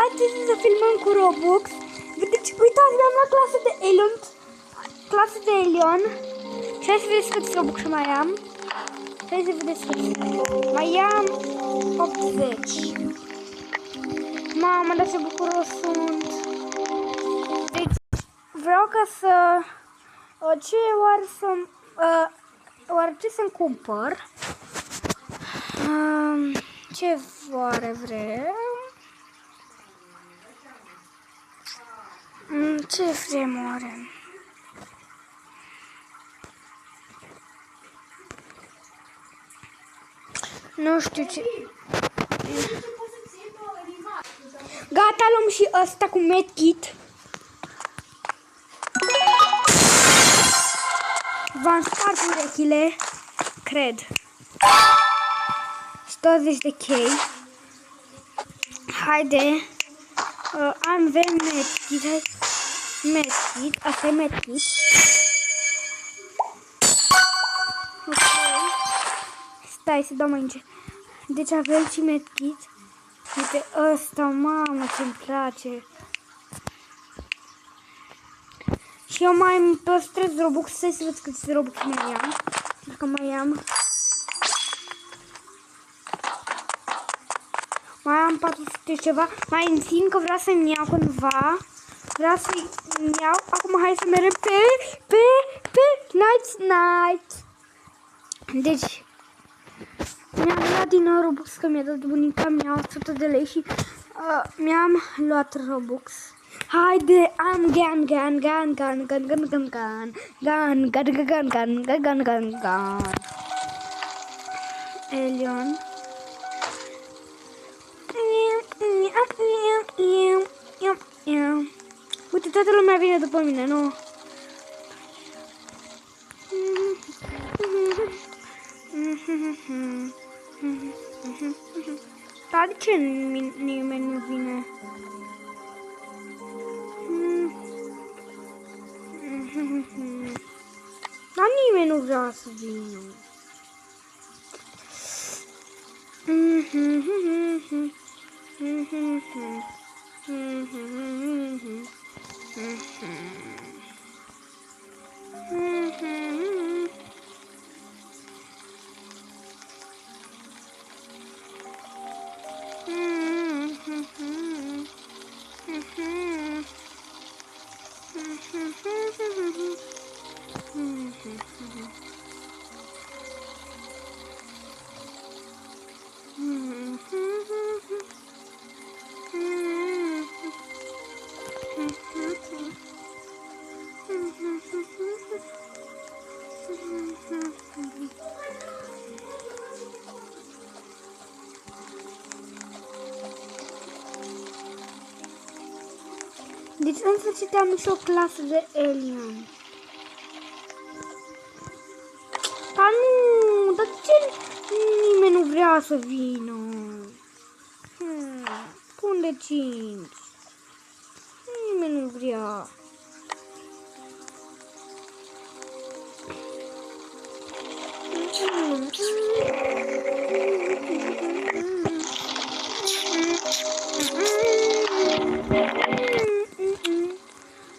Astăzi să filmăm cu Robux. Vedeți, uitați, mi-am luat clasă de Elion. Clasă de Elion. Și hai să vedeți câți Robux mai am. Hai să vedeți câți. Mai am 80. Mamă, dar ce bucuros sunt. Deci, vreau ca să... Oare ce să-mi cumpăr? Ce oare vrem? Ce vrem oare? Nu știu ce... Gata, luăm și ăsta cu medkit. V-am spart urechile, cred. 120 de chei. Haide. Avem medkit. Medkit. Asta e medkit. Ok. Stai să dau mai încet. Deci avem și medkit. Uite ăsta, mamă, ce-mi place. Și eu mai îmi păstrez Robux, să vedeți câți Robux mai am. Dacă mai am. Mai am 400 ceva. Mai îmi țin că vreau să-mi iau cândva. Vreau să-mi iau. Acum hai să mergem pe night. Deci mi-am luat din nou Robux, că mi-a dat bunica mea 100 de lei și mi-am luat Robux. Haide, am gun. Elion. Uite, toată lumea vine după mine, nu? Dar de ce nimeni nu vine? Dar nimeni nu vrea să vină. Deci în sfârșit am și o clasă de Elion. Dar nu, dar ce nimeni nu vrea să vină? Pun de 5. Nimeni nu vrea.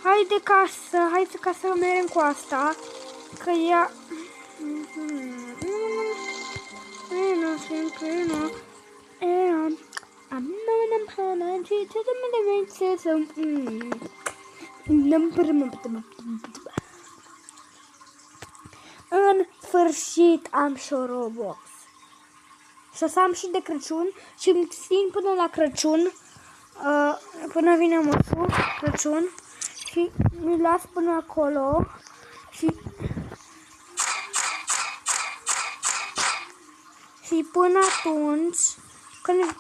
Haide ca să mergem cu asta, că ea... În sfârșit am și o Robux. Și o să am și de Crăciun și îmi țin până la Crăciun, până vine măsul Crăciun. Și mi las până acolo și până atunci,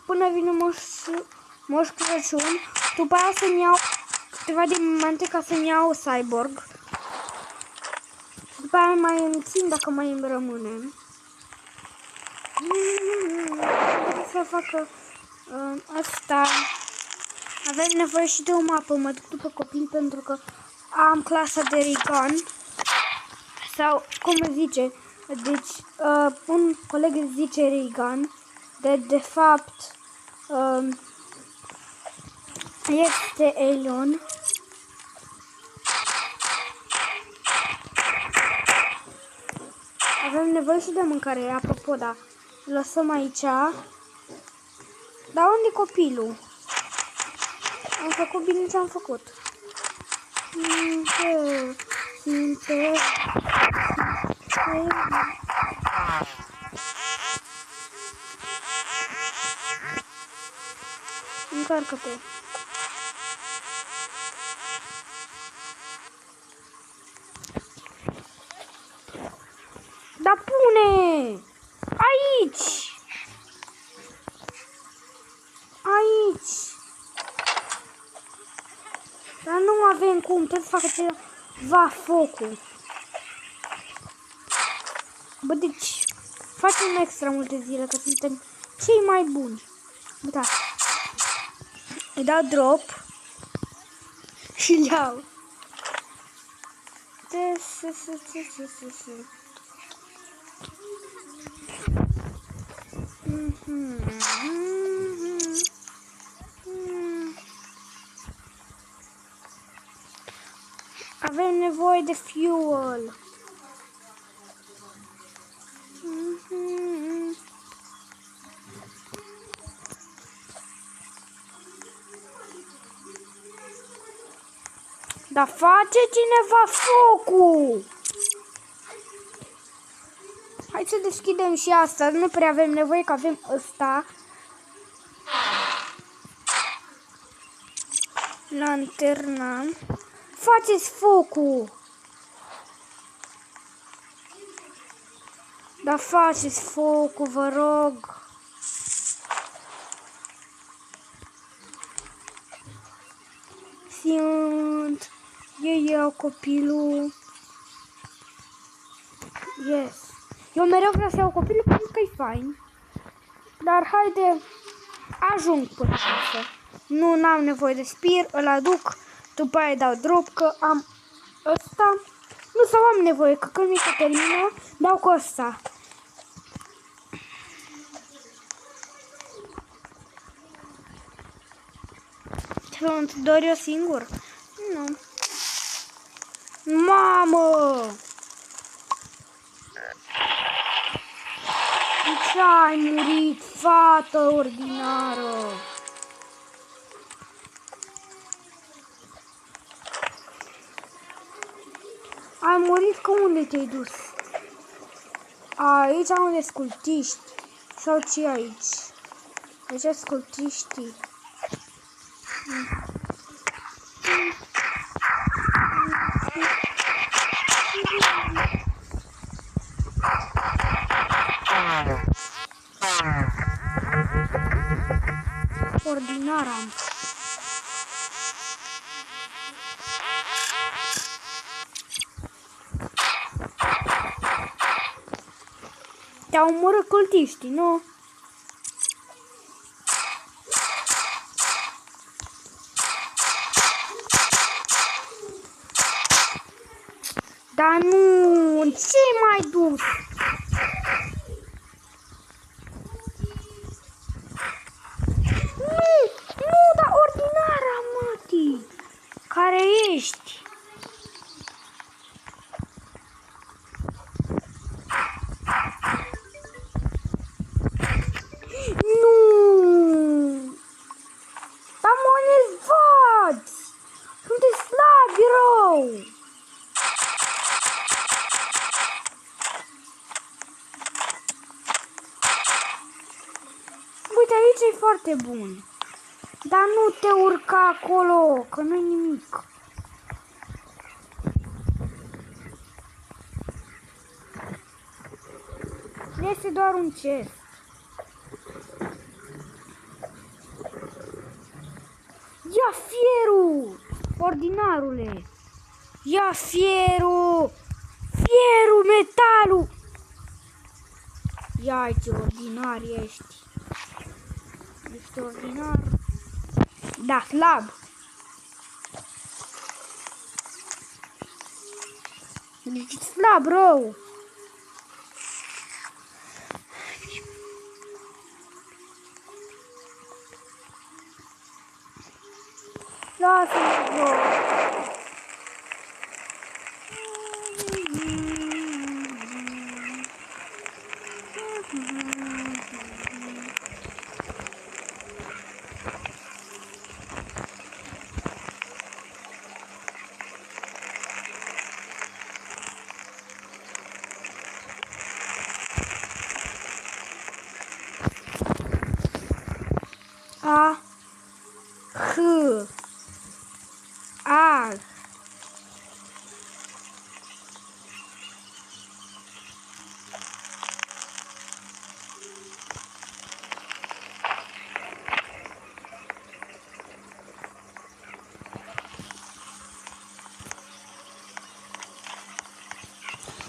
până vine Moș Crăciun, după aia să-mi iau câteva diamante ca să-mi iau cyborg. După aia mai îmi țin dacă mai îmi rămâne. Să facă asta. Avem nevoie și de o mapă, mă duc după copii pentru că am clasa de Rigan. Sau cum zice, deci un coleg zice Rigan, de fapt Este Elion. Avem nevoie și de mâncare, apropo, da. Lăsăm aici. Dar unde e copilul? Am făcut bine ce am făcut. Încarcă-te. Da, pune! Aici! Aici! Dar nu avem cum, trebuie să facă ceva focul. Bă, deci facem extra multe zile, că suntem cei mai buni. Da. Îi dau drop și îl iau. Avem nevoie de fuel. Dar face cineva focul! Hai să deschidem și asta, nu prea avem nevoie că avem ăsta. Lanterna. Faceți focul! Dar faceți focul, vă rog! Sunt... Eu iau copilul. Yes. Eu mereu vreau să iau copilul pentru că e fain. Dar haide, ajung până acasă. Nu, n-am nevoie de spir, îl aduc, după aia dau drop că am ăsta. Nu, sau am nevoie, că când mi se termină, dau cu ăsta. Sunt doar eu singur? Nu. Mamă! De ce ai murit, fată ordinară? Ai murit, că unde te-ai dus? Aici unde scultiști? Sau ce aici? Aici scultiștii. Ordinar am. Te-au omorât cultiștii, nu? Dar nu, ce mai dus? Nu, dar ordinara, mătii, care ești? Nu, dar mă nezvați, sunteți slabi rău. Uite, aici e foarte bun. Dar nu te urca acolo, că nu-i nimic. Este doar un chest. Ia fierul, ordinarule. Ia fierul. Fierul, metalul. Ia ce ordinar ești. Ești ordinar. Da, slab. Deci slab, rău. Da, să joc. A, H, A,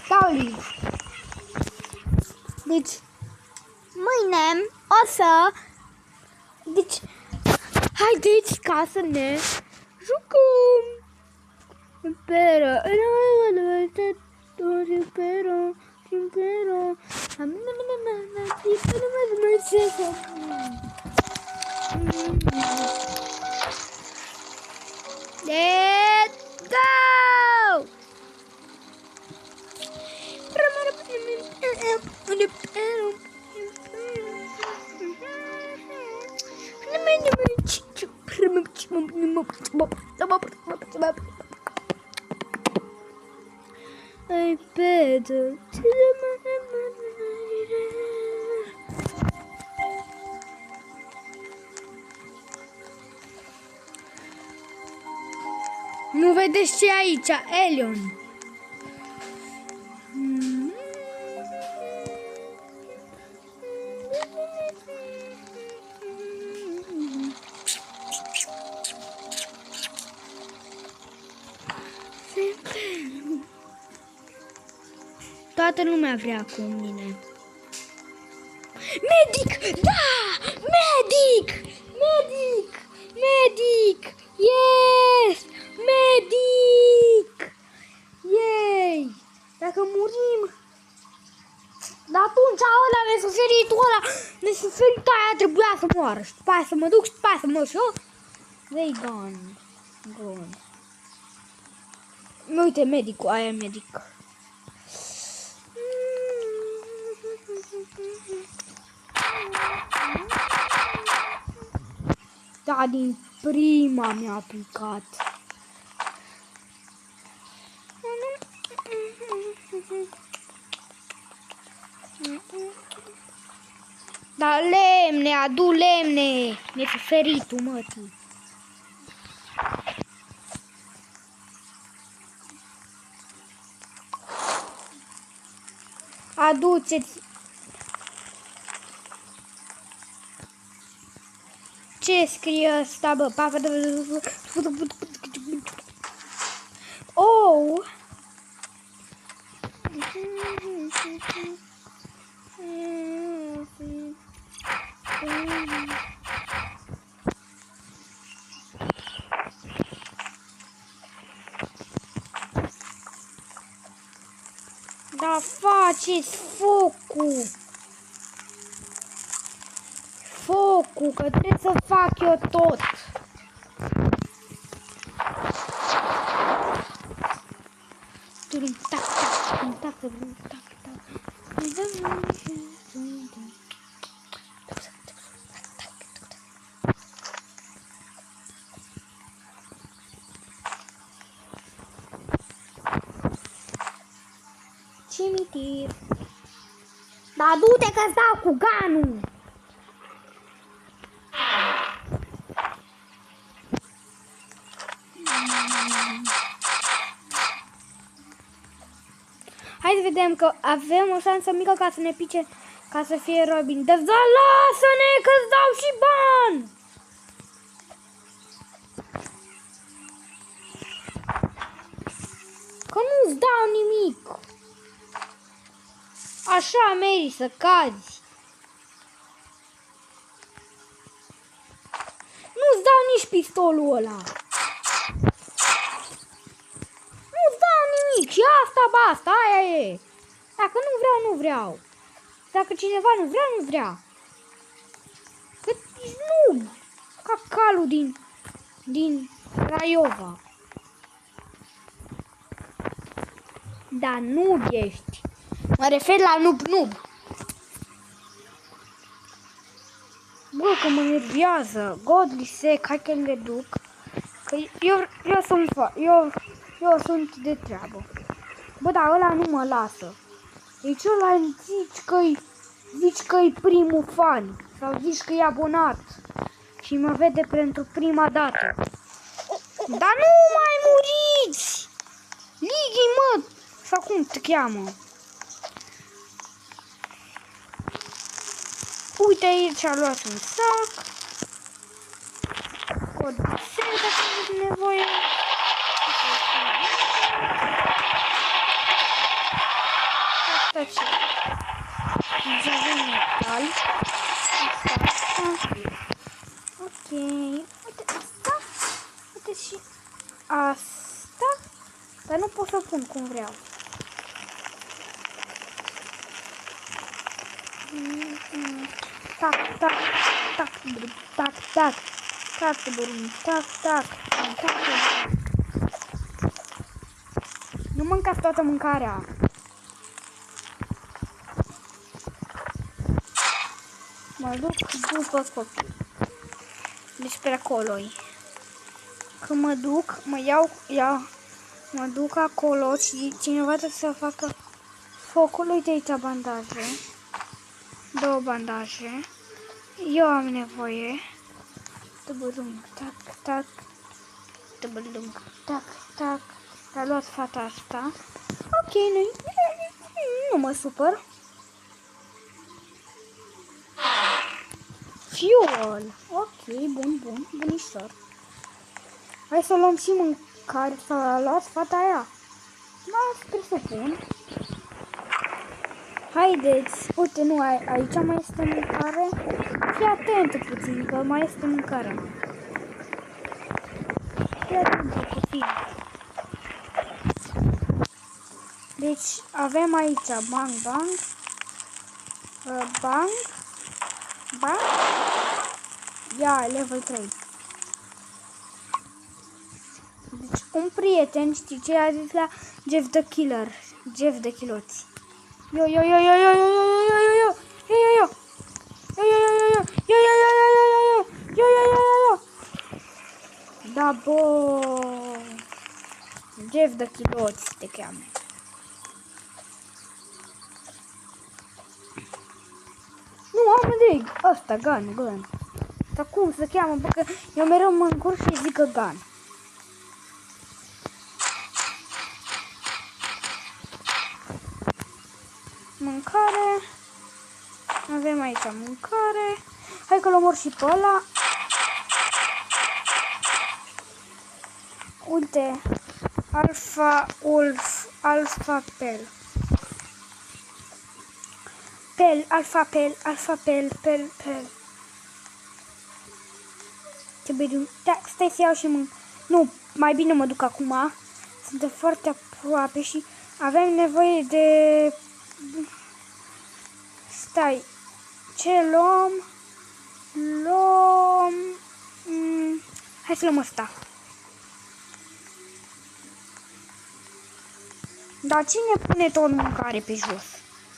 Pauli. Deci, mâine o să... Deci, haideți ca să ne jucăm. Pero, let's go! I better to Nu vedeți ce e aici, Elion. Toată lumea vrea cu mine. Medic! Da! Medic! Medic! Medic! Yes! Medic! Yay! Dacă murim... Dar atunci ăla nesuferitul ăla, nesuferitul aia trebuia să moară. Și după aia să mă duc și după aia să mă duc și eu. They gone. Gone. Uite, medicul, aia e medic. Da, din prima mi-a aplicat. Da, lemne, adu lemne, nesuferitul, mătii. Aduceți. Ce scrie ăsta, bă? Oh! Da, faceți focul! Focul, că trebuie să fac eu tot! Cimitir. Da, du-te că-ți dau cu ganul. Hai să vedem că avem o șansă mică ca să ne pice, ca să fie Robin. Dar da, lasă-ne că-ți dau și bani. Că nu-ți dau nimic. Așa meri să cazi. Nu-ți dau nici pistolul ăla. Nu-ți dau nimic. Și asta, basta, aia e. Dacă nu vreau, nu vreau. Dacă cineva nu vrea, nu vrea. Că nu. Ca calul din Craiova. Da, noob ești. Mă refer la noob. Bă, că mă nervează. Godly sec, hai că le duc. Că eu sunt de treabă. Bă, dar ăla nu mă lasă. Deci ăla zici că-i primul fan. Sau zici că e abonat. Și mă vede pentru prima dată. Dar nu mai muriți! Ligi, mă! Sau cum te cheamă? Uite, aici a luat un sac. O desel dacă aveți nevoie. Asta ce? Deci avem metal. Asta. Ok. Uite asta. Uite și asta. Dar nu pot să pun cum vreau. Tac, tac, tac, tac, tac, tac, tac, tac, tac. Nu mâncați toată mâncarea. Mă duc după copii. Deci pe acolo-i. Când mă duc, mă duc acolo și cineva trebuie să facă focul. Uite aici bandaje. 2 bandaje. Eu am nevoie. Tăbălung, tac, tac. Tăbălung, tac, tac. A luat fata asta. Ok, nu mă supăr. Fuel. Ok, bun, bunișor. Hai să luăm și mâncare. S-a luat fata aia. Da, presupun. Haideți. Uite, nu, aici mai este mâncare. Fii atent puțin, că mai este mâncare. Fii atent, copii. Deci, avem aici bang. Ia, level 3. Deci, un prieten, știi ce a zis la Jeff the Killer? Jeff the Chiloți. Yo. Da, bă. Jeff the Chiloți te cheamă. Nu, am direct. Asta, gun. Dar cum se cheamă? Bă, că eu mereu mă încurc și zic că gun. Mâncare. Avem aici mâncare. Hai că-l omor și pe ăla. Uite. Alfa pel. Alfa pel. Stai să iau și Nu, mai bine mă duc acum. Sunt foarte aproape și avem nevoie de... Stai. Ce luăm? Hai să luăm ăsta. Dar cine pune tot mâncare pe jos?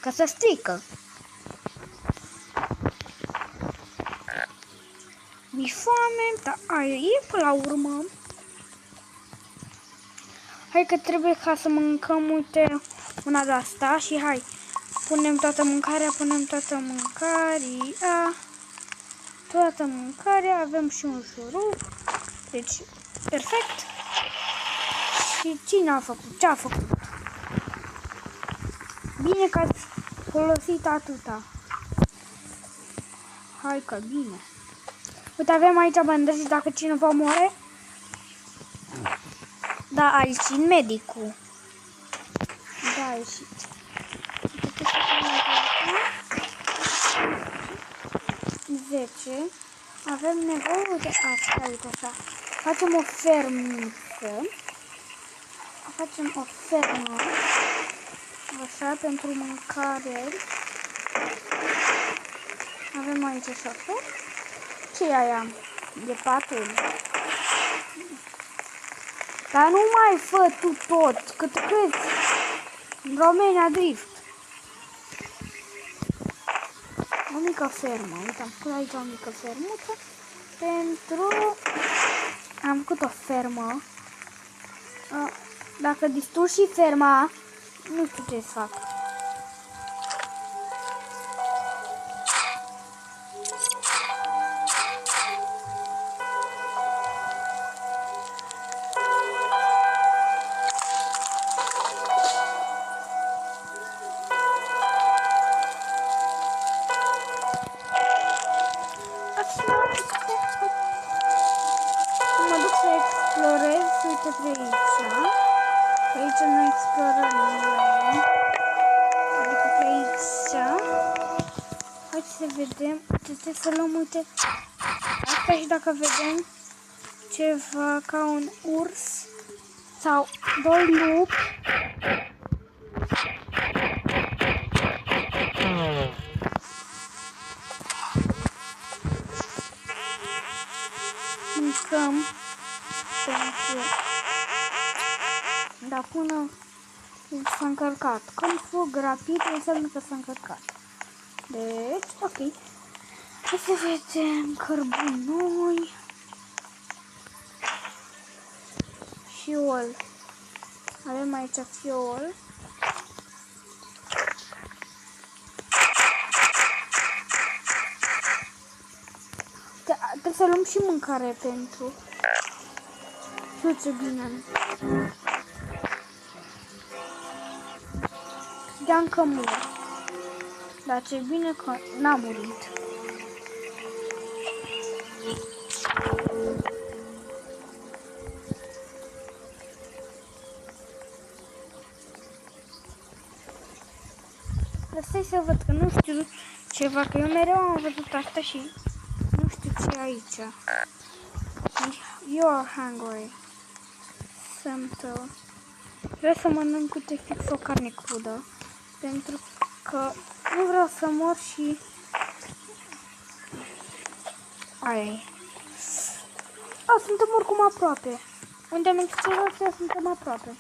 Că se strică. Mi-e foame, dar aia e până la urmă. Hai că trebuie ca să mâncăm, uite, una de asta și hai. Punem toată mâncarea, toată mâncarea, avem și un șurub. Deci, perfect. Și cine a făcut? Ce a făcut? Bine că ați folosit atâta. Hai că bine. Uite, avem aici bandaje dacă cineva moare. Da, a ieșit medicul. Da, a ieșit. 10. Avem nevoie de asta, uite așa. Facem o fermiță. Facem o fermă. Așa, pentru mâncare. Avem aici șofer. Ce e aia? E patul. Dar nu mai fă tu tot, că tu crezi în România Drift. O mică fermă, uite, am făcut aici o mică fermuță pentru... Am făcut o fermă. Dacă distrugi și ferma, nu știu ce să fac. Mă duc să explorez, uite pe aici. Pe aici nu explorăm noi. Adică pe aici. Hai să vedem. Trebuie să luăm, uite. Asta și dacă vedem ceva ca un urs sau doi lupi. Mâncăm pentru... Dar până s-a încărcat. Când fug rapid înseamnă că s-a încărcat. Deci, ok. Hai să vedem cărbunoi. Fuel. Avem aici fuel. Trebuie să luăm și mâncare pentru... Știu ce bine. Credeam că mor. Dar ce bine că n-a murit. Stai să văd că nu știu ceva, că eu mereu am văzut asta și nu știu ce e aici. You're hungry. Sunt... Vreau să mănânc, uite, fix o carne crudă. Pentru că nu vreau să mor și... Ai. Suntem oricum aproape. Unde am explorat, suntem aproape.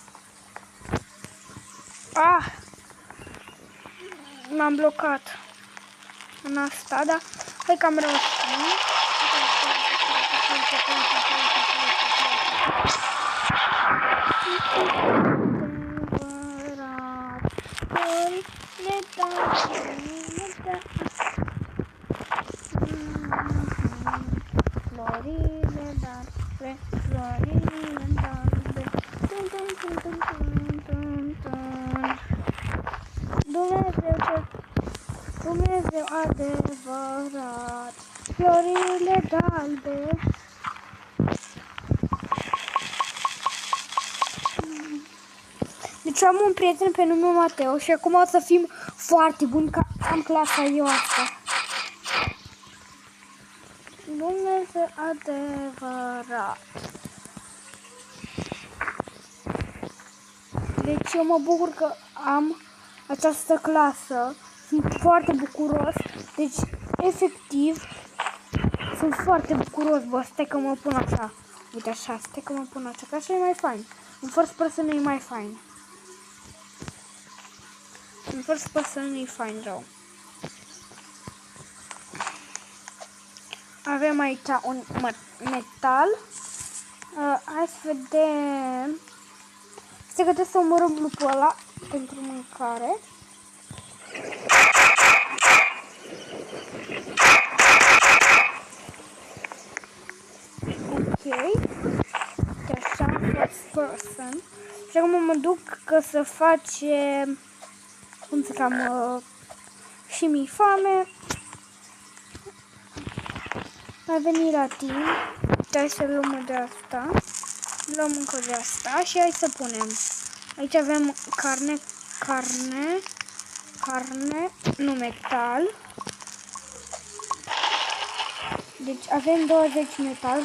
M-am blocat în asta, da? Hai că am reușit. Florile darbe, florile darbe. Dumnezeu adevărat, florile galbe. Deci am un prieten pe nume Mateo și acum o să fim foarte buni, ca am clasa eu asta. Dumnezeu adevărat. Deci eu mă bucur că am această clasă. Sunt foarte bucuros. Deci, efectiv, sunt foarte bucuros. Bă, stai că mă pun așa. Uite așa, stai că mă pun așa, că așa e mai fain. În first person e mai fain. În first person e fain rău. Avem aici un metal. Hai să vedem. Stai că trebuie să omorâm lupul ăla pentru mâncare. Ok. De așa, first person. Și acum mă duc că să face, cum să cheamă, și mi-i foame. Mai veni la timp. Hai să luăm de asta. Luăm încă de asta și hai să punem. Aici avem carne, nu metal. Deci avem 20 metal.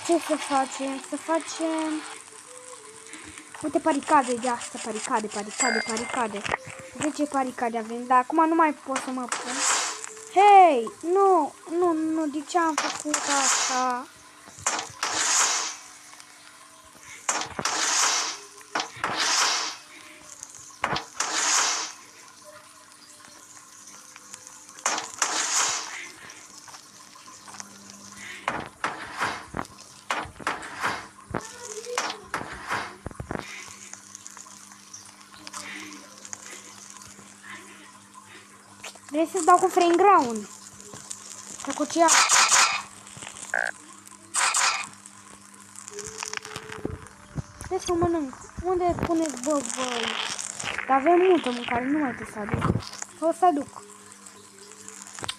Ce să facem? Să facem... Uite, paricade de asta, paricade. 10 paricade avem, dar acum nu mai pot să mă pun. Hei, nu, de ce am făcut asta? Vrei să-ți dau cu frame ground? Sau cu cea? Trebuie să mănânc. Unde puneți, bă, voi? Dar avem multă mâncare, nu mai trebuie să aduc. O să aduc.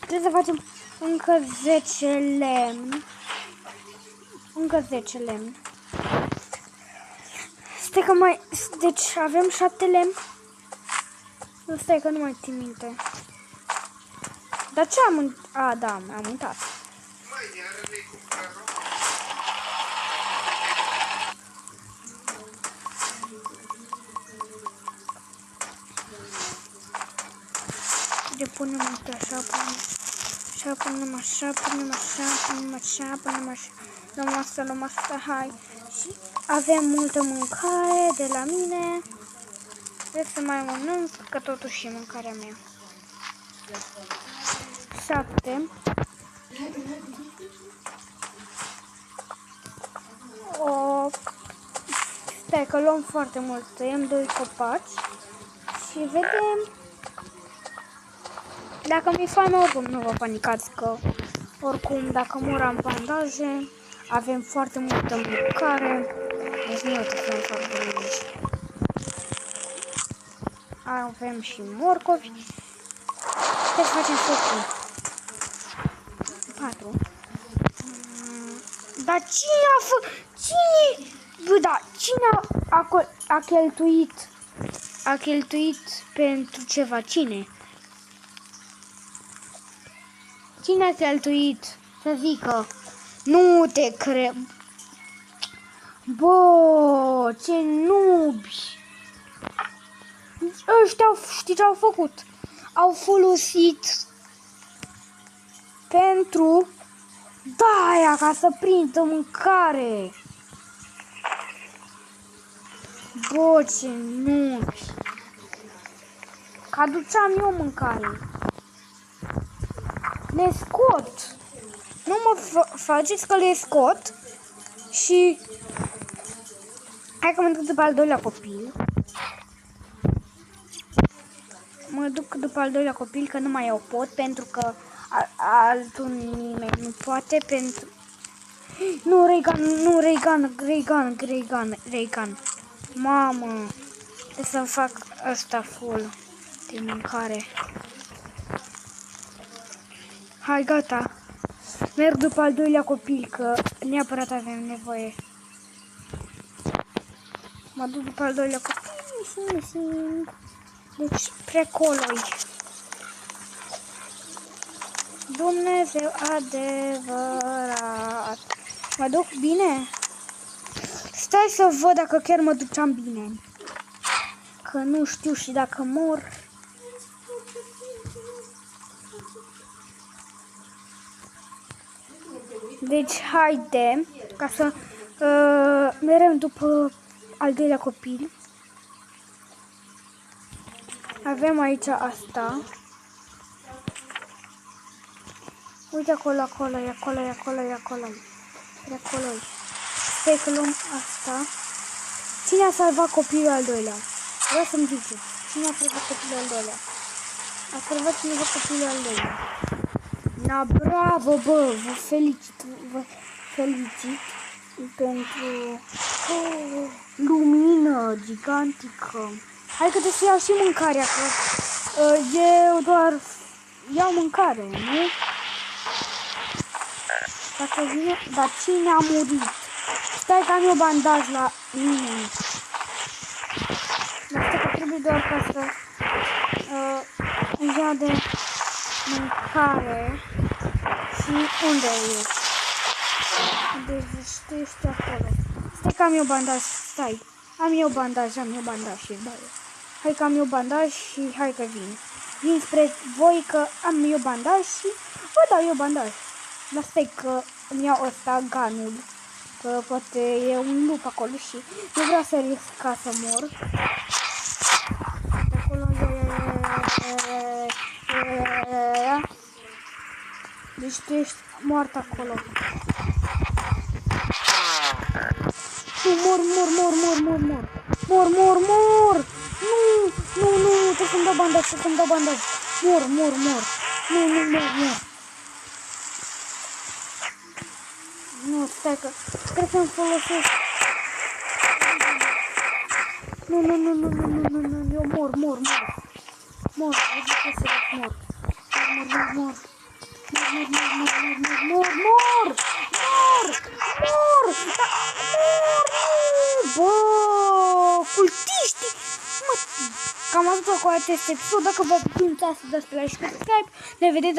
Trebuie să facem încă 10 lemn. Încă 10 lemn. Stai că mai... Deci avem 7 lemn. Nu, stai că nu mai țin minte. Dar ce am... A, da, am uitat. De punem așa, punem așa, luăm asta, hai. Și avem multă mâncare de la mine. Trebuie să mai mănânc, că totuși e mâncarea mea. 7. 8. Stai că luăm foarte mult. Tăiem 2 copaci. Și vedem. Dacă mi-e foame, oricum nu vă panicați că oricum dacă mor am bandaje. Avem foarte multă mâncare. Deci nu o să fac aici. Avem și morcovi. Trebuie să facem focul. 4. Dar cine a cine? Bă, da, cine a cheltuit pentru ceva? Cine? Cine a cheltuit? Să zică. Nu te cred. Bă, ce nubi. Ăștia știi ce au făcut? Au folosit pentru aia ca să prindă mâncare. Bă, ce nubi. Că aduceam eu mâncare. Le scot. Nu mă faceți că le scot. Și hai că mă duc după al doilea copil. Mă duc după al doilea copil, că nu mai eu pot, pentru că altul nimeni nu poate, pentru... Nu, Reagan. Mamă, trebuie să fac asta full de mâncare. Hai, gata. Merg după al doilea copil, că neapărat avem nevoie. Mă duc după al doilea copil. Deci, precoloi. Dumnezeu adevărat. Mă duc bine? Stai să văd dacă chiar mă duceam bine. Că nu știu și dacă mor. Deci, haide, ca să mergem după al doilea copil. Avem aici asta. Uite acolo. Stai că luăm asta. Cine a salvat copilul al doilea? Vreau să-mi ziceți. Cine a salvat copilul al doilea? A salvat cineva copilul al doilea. Na, bravo, bă, vă felicit pentru lumină gigantică. Hai că trebuie să iau și mâncarea, că eu doar iau mâncare, nu? Dacă vine, dar cine a murit? Stai că am eu bandaj la mine. Dar stai că trebuie doar ca să ia de mâncare. Și unde e? Deci tu ești acolo. Stai că am eu bandaj, stai. Am eu bandaj și dau. Hai că am eu bandaj și hai că vin. Vin spre voi că am eu bandaj și vă dau eu bandaj. Dar stai că îmi iau ăsta, ganul. Că poate e un lup acolo și nu vreau să risc ca să mor. De acolo deci tu ești moart acolo. Mor. Nu, trebuie să-mi dau bandaj, Mor. Nu. Nu, stai că trebuie să-mi folosesc. Nu, eu mor. Mor. Bă, cultiști! Cam atât cu acest episod. Dacă vă plăcea să dați like și subscribe. Ne vedeți